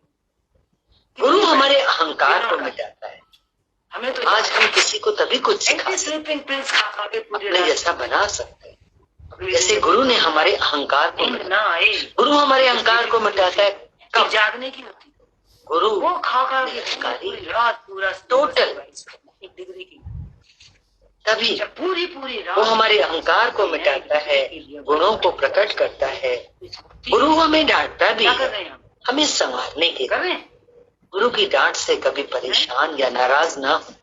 गुरु हमारे अहंकार को मिटाता है। हमें तो आज हम किसी को तभी कुछ सिखा सकते अपने जैसा बना सकते हैं, जैसे गुरु ने हमारे अहंकार को मिटाया। गुरु हमारे अहंकार को मिटाता है कब? जागने की होती है। गुरु वो खा रात पूरा टोटल 1 डिग्री की, तभी पूरी वो हमारे अहंकार को मिटाता है, गुणों को प्रकट करता है। गुरु हमें डांटता भी है, हमें संवारने के लिए। गुरु की डांट से कभी परेशान या नाराज ना हो,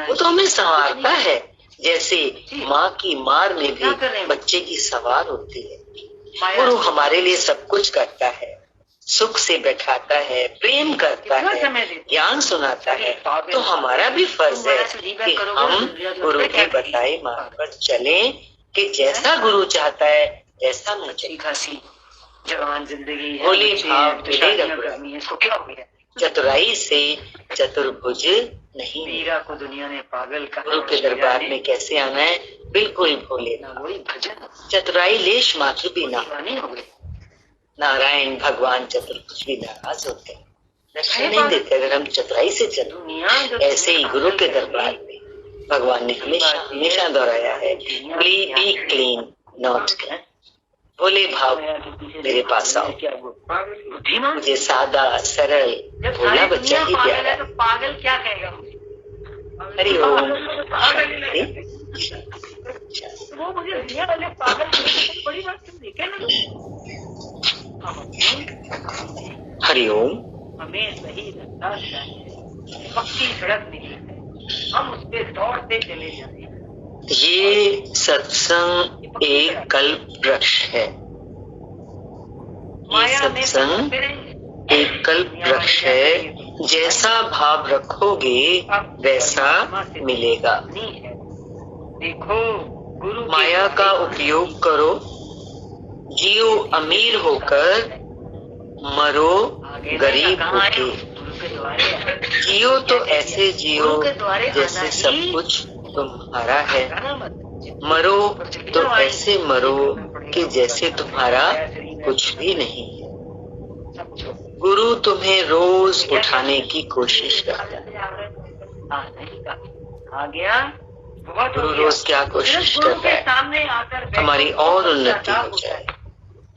वो तो हमें संवारता है। जैसे माँ की मार में भी बच्चे की सवार होती है। गुरु हमारे लिए सब कुछ करता है, सुख से बैठाता है, प्रेम करता है, ज्ञान सुनाता है। तो हमारा भी फर्ज है कि हम गुरु के बताए मार्ग पर चलें, कि जैसा गुरु चाहता है वैसा मैं चले। जवान जिंदगी है, भोले भाव इसको क्या हो गया? चतुराई से चतुर्भुज नहीं। मीरा को दुनिया ने पागल कहा। गुरु के दरबार में कैसे आना है? बिल्कुल भोले ना, वही भजन, चतुराई लेश मात्र भी ना हो गई। नारायण भगवान चतुर्भुज भी नाराज होते हैं, दर्शन नहीं देते अगर हम चतुराई से चले। ऐसे ही गुरु के दरबार में भगवान ने हमेशा दोहराया है, बी क्लीन नॉट क्लीन। भोले भाव मेरे पास आओ, मुझे सादा सरल भोला बच्चा ही प्यारा। तो पागल क्या कहेगा? हरि ओम। वो मुझे दुनिया वाले पागल बड़ी बात तुम देखे ना। हरि ओम। हमें सही रास्ता चाहिए, पक्की सड़क मिली है, हम उस पे दौड़ते चले जाते। ये सत्संग एक कल्प वृक्ष है। ये सत्संग एक कल्प वृक्ष है। जैसा भाव रखोगे वैसा मिलेगा। देखो गुरु माया का उपयोग करो, जियो अमीर होकर, मरो गरीब होके। जियो तो ऐसे जियो जैसे सब कुछ तुम्हारा है, मरो तो ऐसे मरो कि जैसे तुम्हारा कुछ भी नहीं है। गुरु तुम्हें रोज उठाने की कोशिश करता है। आ गया बहुत गुरु रोज क्या कोशिश करता है, सामने आकर हमारी और उन्नति हो जाए,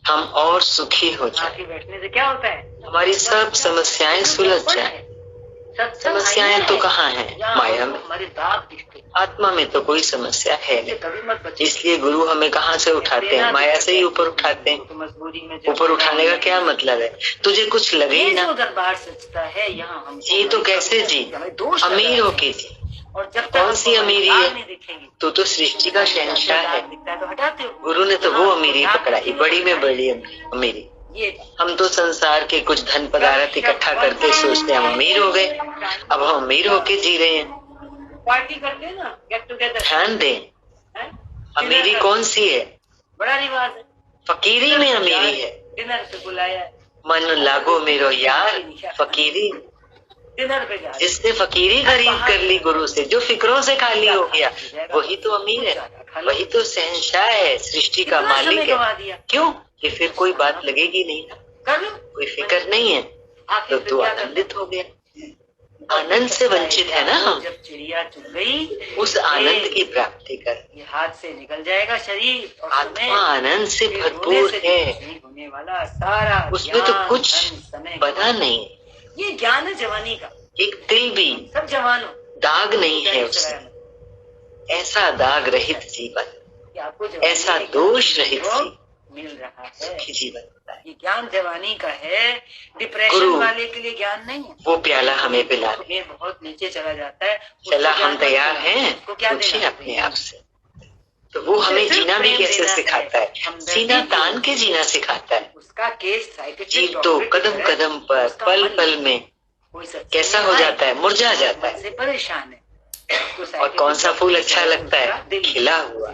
हम और सुखी हो जाए, बैठने से क्या होता है, हमारी सब समस्याएं सुलझ जाए। समस्याएं तो कहाँ हैं? माया में। हमारे दाग दिखते, आत्मा में तो कोई समस्या है नहीं। कभी मत बचो। इसलिए गुरु हमें कहाँ से उठाते हैं? माया से ही ऊपर उठाते हैं। तो मजबूरी में ऊपर उठाने का क्या मतलब है? तुझे कुछ लगे ही ना। दरबार सजता है यहाँ हम जी तो कैसे जी? अमीर हो के जी। और जब कौन सी अमीरी है? दिखेंगे तू तो सृष्टि का शहंशाह है। तो हटाते हो। गुरु ने तो वो अमीरी पकड़ाई, बड़ी में बड़ी अमीरी। ये हम तो संसार के कुछ धन पदार्थ इकट्ठा करके सोचते हैं हम अमीर हो गए। अब हम अमीर होके जी रहे हैं। पार्टी करते हैं ना, गेट टुगेदर। ध्यान दें, अमीरी कौन सी है? बड़ा रिवाज है। फकीरी में अमीरी है। डिनर से बुलाया, मन लागो मेरो यार, फकीरी। डिनर पे जा, जिसने फकीरी खरीद कर ली गुरु से, जो फिक्रों से खाली हो गया, वही तो अमीर है, वही तो शहंशाह है, सृष्टि का मालिक है। क्यों? कि फिर कोई बात लगेगी नहीं ना, कोई फिक्र नहीं है, तो तू आनंदित हो गया। आनंद से वंचित है ना हम। जब चिड़िया चुग गई, उस आनंद की प्राप्ति कर। ये हाथ से निकल जाएगा शरीर, आत्मा आनंद से भरपूर है, होने वाला सारा उसमें तो कुछ बना नहीं। ये ज्ञान है जवानी का। एक तिल भी सब जवानों दाग नहीं है उसमें। ऐसा दाग रहित जीवन, ऐसा दोष रहित जीवन मिल रहा है, सुखी जीवन होता है। ये ज्ञान जवानी का है, डिप्रेशन वाले के लिए ज्ञान नहीं है। वो प्याला हमें पिला दे। बहुत नीचे चला जाता है, चला हम तैयार हैं, पूछिए अपने आप से। तो वो हमें जीना भी कैसे सिखाता है? सीना तान के जीना सिखाता है। उसका केस जीव तो कदम कदम पर, पल पल में कैसा हो जाता है, मुरझा जाता है। परेशान है। और कौन सा फूल अच्छा लगता है? खिला हुआ,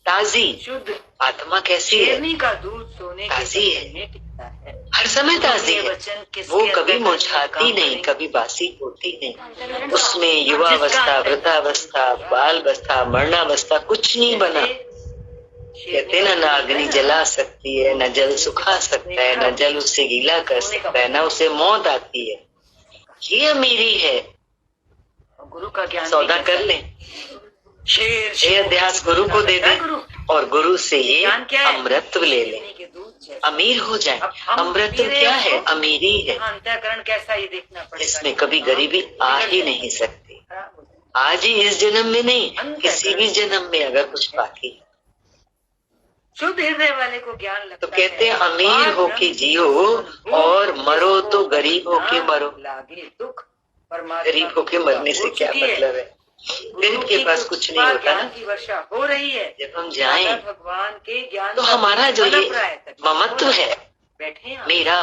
ताजी। शुद्ध आत्मा कैसी है? का दूध सोने ताजी है, है, हर समय ताजी है। वो कभी मुरझाती नहीं, कभी बासी होती नहीं। उसमें युवावस्था, वृद्धावस्था, बालावस्था, मरणावस्था कुछ नहीं बना। कहते ना, न अग्नि जला सकती है, न जल सुखा सकता है, न जल उससे गीला कर सकता है, न उसे मौत आती है। ये अमीरी है। गुरु का ज्ञान सौदा कर ले, ये अध्यास गुरु को दे दे और गुरु से ये अमृतत्व ले ले, अमीर हो जाए। अमृतत्व क्या है? अमीरी है। अंतःकरण कैसा ही देखना पड़ेगा। इसमें कभी गरीबी आ ही नहीं सकती। आज ही इस जन्म में नहीं, किसी भी जन्म में अगर कुछ बाकी है। शुद्ध हृदय वाले को ज्ञान लगता तो कहते हैं अमीर होके जियो और मरो तो गरीब होके मरो। लागे दुख, गरीब होके मरने से क्या मतलब है? गरीब के पास कुछ नहीं होता ना। की वर्षा हो रही है। जब हम जाएं भगवान के ज्ञान तो हमारा जो ये ममत्व है, बैठे मेरा,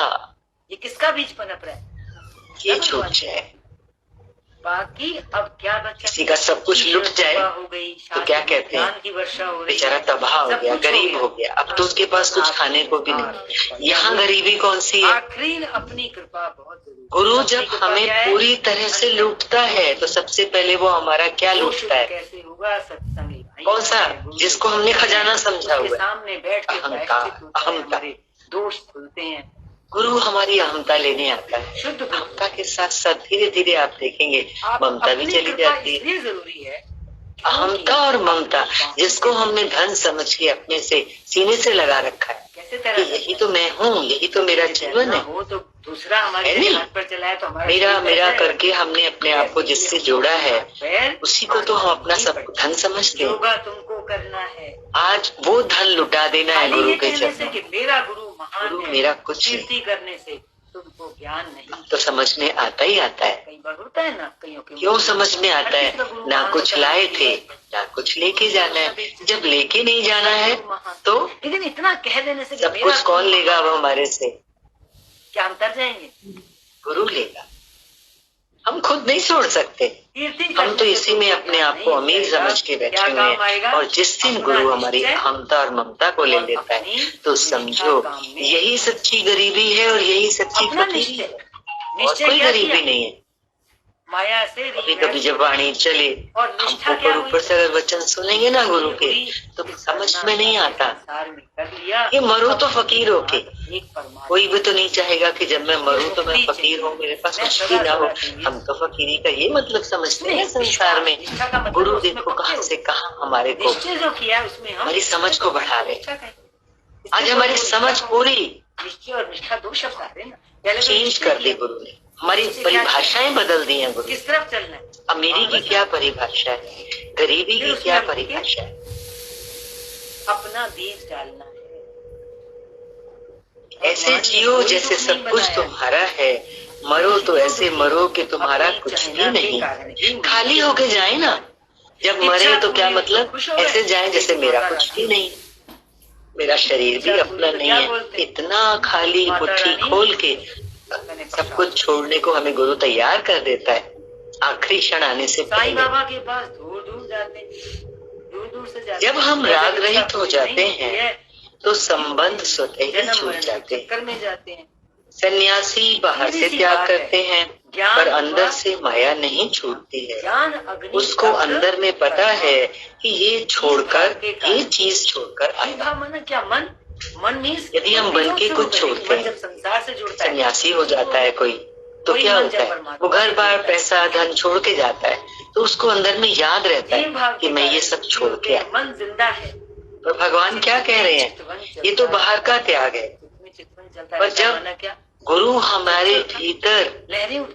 ये किसका बीज पनप रहा है? ये छूट जाए। बाकी अब क्या बचा? किसी का सब कुछ लुट जाए हो गई, तो क्या कहते हैं? की वर्षा हो रही, बेचारा तबाह हो गया, गरीब हो गया। अब तो उसके पास कुछ खाने को भी नहीं। यहाँ गरीबी कौन सी है? आखिरी अपनी कृपा बहुत जरूरी। गुरु जब हमें पूरी तरह से लूटता है तो सबसे पहले वो हमारा क्या लूटता है? कैसे होगा सत्संग? कौन सा? जिसको हमने खजाना समझा हुआ है, सामने बैठ के अहंता। दोष खुलते हैं। गुरु हमारी अहमता लेने आता है। शुद्ध अहमता के साथ साथ धीरे धीरे आप देखेंगे ममता भी चली जाती है। इसलिए जरूरी है अहमता और ममता, जिसको हमने धन समझ के अपने से सीने से लगा रखा है कि यही तो मैं हूँ, यही तो मेरा जीवन है। वो तो दूसरा हमारे हाथ पर चला है, तो मेरा मेरा करके हमने अपने आप को जिससे जोड़ा है, उसी को तो हम अपना सब धन समझते हैं। तुमको करना है, आज वो धन लुटा देना है गुरु के चरणों में। मेरा गुरु महान गुरु है, मेरा कुछ कीर्ति करने से तुमको ज्ञान नहीं। तो समझ में आता ही आता है। कई बार होता है ना, कईयों के क्यों समझ में आता है? ना कुछ लाए थे, ना कुछ लेके जाना है। जब लेके नहीं जाना है तो लेकिन इतना कह देने से सब कुछ कौन लेगा अब हमारे से? क्या हम तर जाएंगे? गुरु लेगा। हम खुद नहीं छोड़ सकते। हम तो इसी में अपने आप को अमीर समझ के बैठे हुए हैं। और जिस दिन गुरु हमारी अहमता और ममता को ले लेता है तो समझो यही सच्ची गरीबी है और यही सच्ची फकीरी है। और कोई गरीबी नहीं है। माया से कभी कभी जब वाणी चले, हम ऊपर से अगर वचन सुनेंगे ना गुरु के, तो समझ में नहीं आता। ये मरूं तो फकीर होके, कोई भी तो नहीं चाहेगा कि जब मैं मरूं तो मैं फकीर हूँ, मेरे पास कुछ भी ना हो। हम तो फकीरी का ये मतलब समझते हैं संसार में। गुरु देखो कहाँ से कहाँ हमारे को, हमारी समझ को बढ़ा रहे। आज हमारी समझ पूरी चेंज कर दी गुरु ने, हमारी परिभाषाएं बदल दी हैं गुरु। किस तरफ चलना है? अमीरी की क्या परिभाषा है, गरीबी की क्या परिभाषा है? अपना बीज डालना है। ऐसे जियो जैसे सब कुछ तुम्हारा है, मरो तो ऐसे मरो कि तुम्हारा कुछ भी नहीं। खाली होके जाए ना, जब मरे तो क्या मतलब, ऐसे जाए जैसे मेरा कुछ भी नहीं, मेरा शरीर भी अपना नहीं है। इतना खाली मुट्ठी खोल के सब कुछ छोड़ने को हमें गुरु तैयार कर देता है। आखिरी क्षण आने से पहले बाबा के पास दूर दूर जाते, दूर दूर से जाते। जब हम राग रहित हो जाते हैं तो संबंध स्वतः ही छूट जाते हैं। सन्यासी बाहर से त्याग करते हैं, पर अंदर से माया नहीं छूटती है। उसको अंदर में पता है कि ये छोड़कर, ये चीज छोड़कर आएगा। क्या मन मीन्स यदि हम बन के कुछ छोड़ते हैं, संसार से जुड़ता है, सन्यासी हो जाता है कोई, तो क्या होता है, वो घर बार पैसा धन छोड़ के जाता है, तो उसको अंदर में याद रहता है कि मैं ये सब छोड़ के आया। मन जिंदा है। पर भगवान क्या कह रहे हैं, ये तो बाहर का त्याग है। पर जब गुरु हमारे भीतर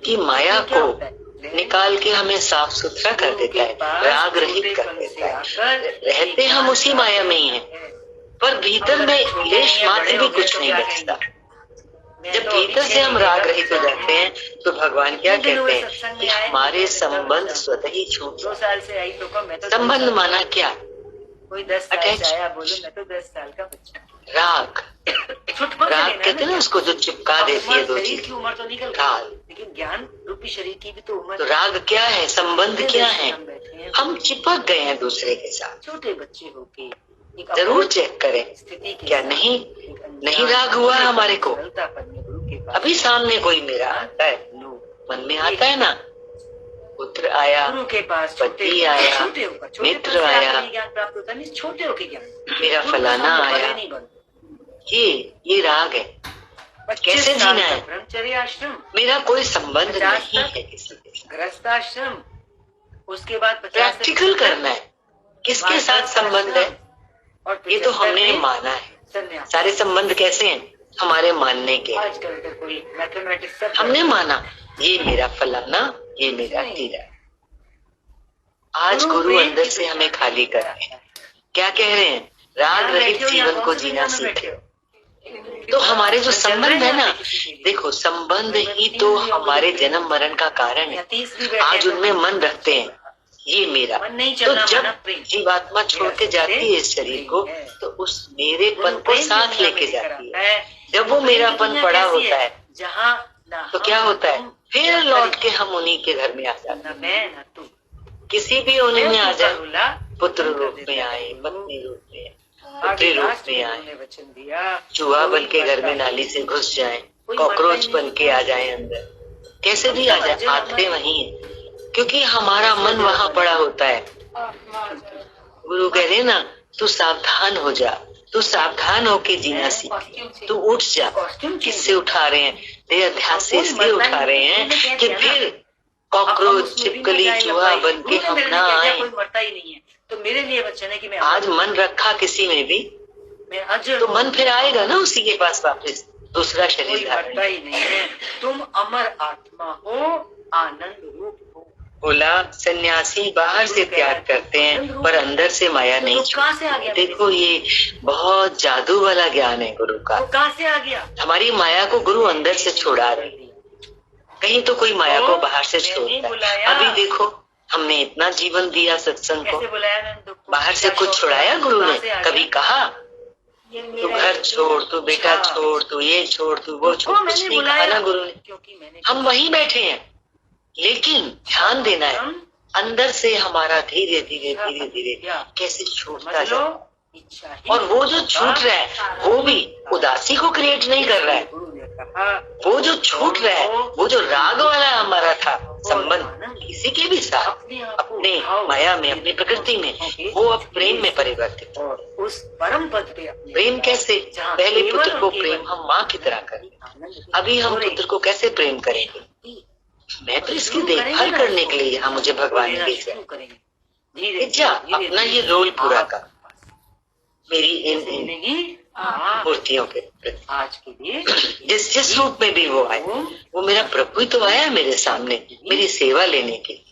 की माया को निकाल के हमें साफ सुथरा कर देता है, राग रहित कर देता है, रहते हम उसी माया में ही हैं, पर भीतर में लेश मात्र भी कुछ नहीं बचता। जब भीतर से हम राग रहित हो जाते हैं तो भगवान क्या कहते हैं कि हमारे संबंध स्वतः ही छूट। 2 साल से आई तो संबंध माना क्या, कोई 10 साल से आया, बोलो मैं तो 10 साल का बच्चा। राग, राग कहते हैं ना उसको जो चिपका देती है दो चीज की उम्र तो निकल राग, लेकिन ज्ञान रूपी शरीर की भी तो उम्र। तो राग क्या है, संबंध क्या है, हम चिपक गए हैं दूसरे के साथ। छोटे बच्चे होके जरूर चेक करें क्या नहीं राग हुआ है हमारे को। अभी सामने कोई मेरा आता है, मन में आता है ना, पुत्र आया, गुरु के पास, पति आया, मित्र आया, ज्ञान प्राप्त होता है, छोटे होके ज्ञान, मेरा फलाना आया, ये राग है। कैसे जीना है, ब्रह्मचर्य आश्रम, मेरा कोई संबंध नहीं है किसी के साथ। गृहस्थाश्रम, उसके बाद प्रैक्टिकल करना है, किसके साथ संबंध है, और ये तो हमने माना है। सारे संबंध कैसे हैं, हमारे मानने के। आजकल तो कोई मैथमेटिक्स हमने माना ये मेरा फलाना, ये मेरा तीरा। आज गुरु अंदर से हमें खाली कर रहे हैं। क्या कह रहे हैं, राग रहित जीवन को जीना सीखे। तो हमारे जो संबंध है ना, देखो संबंध ही तो हमारे जन्म मरण का कारण है। आज उनमें मन रखते हैं, ये मेरा। तो जब जीवात्मा छोड़ के जाती है इस शरीर को, तो उस मेरेपन को साथ लेके जाती है। जब वो मेरापन पड़ा होता है, तो क्या होता है, फिर लौट के हम उन्हीं के घर में आ जाते हैं। किसी भी उन्हीं में आ जाए, पुत्र रूप में आए, पत्नी रूप में, पुत्री रूप में आए, चूहा बन के घर में नाली से घुस जाए, कॉकरोच बन के आ जाए अंदर, कैसे भी आ जाए, आते वही है, क्योंकि हमारा मन वहां पड़ा होता है। गुरु कह रहे ना, तू सावधान हो जा, तू सावधान होके जीना सीख, तू उठ जा। किससे उठा रहे हैं, तेरे अध्यास से इसलिए उठा रहे हैं कि फिर कॉकरोच, छिपकली, चूहा बन के हम ना आए। कोई मरता ही नहीं है, तो मेरे लिए वचन है कि मैं आज मन रखा किसी में भी, तो मन फिर आएगा ना उसी के पास वापस, दूसरा शरीर मरता ही नहीं है। तुम अमर आत्मा हो, आनंद रूप हो। बोला सन्यासी बाहर से त्याग करते हैं, पर अंदर से माया नहीं छूटती। देखो ये बहुत जादू वाला ज्ञान है गुरु का। कहाँ से आ गया, हमारी माया को गुरु अंदर से छुड़ा रहे। कहीं तो कोई माया को बाहर से छोड़ता है। अभी देखो हमने इतना जीवन दिया सत्संग को, बाहर से कुछ छुड़ाया गुरु ने, कभी कहा तू घर छोड़, तू बेटा छोड़, तू ये छोड़, तू वो छोड़, कुछ नहीं कहा ना गुरु ने। हम वहीं बैठे हैं, लेकिन ध्यान देना है अंदर से हमारा धीरे धीरे धीरे धीरे कैसे छूटता जाए। और वो जो छूट रहा है वो भी उदासी को क्रिएट नहीं कर रहा है। वो जो छूट रहा है, वो जो राग वाला हमारा था संबंध, किसी के भी साथ अपने माया में, अपनी प्रकृति में, वो अब प्रेम में परिवर्तित। और उस परम पद पे प्रेम कैसे? पहले पुत्र को प्रेम हम माँ की तरह करें, अभी हम पुत्र को कैसे प्रेम करेंगे? मैं तो इसकी देखभाल करने के लिए यहाँ मुझे भगवान ने भेजा। जा अपना ये रोल पूरा कर मेरी इन मूर्तियों के प्रति। आज के लिए जिस रूप में भी वो आए, वो मेरा प्रभु ही तो आया मेरे सामने, मेरी सेवा लेने के लिए।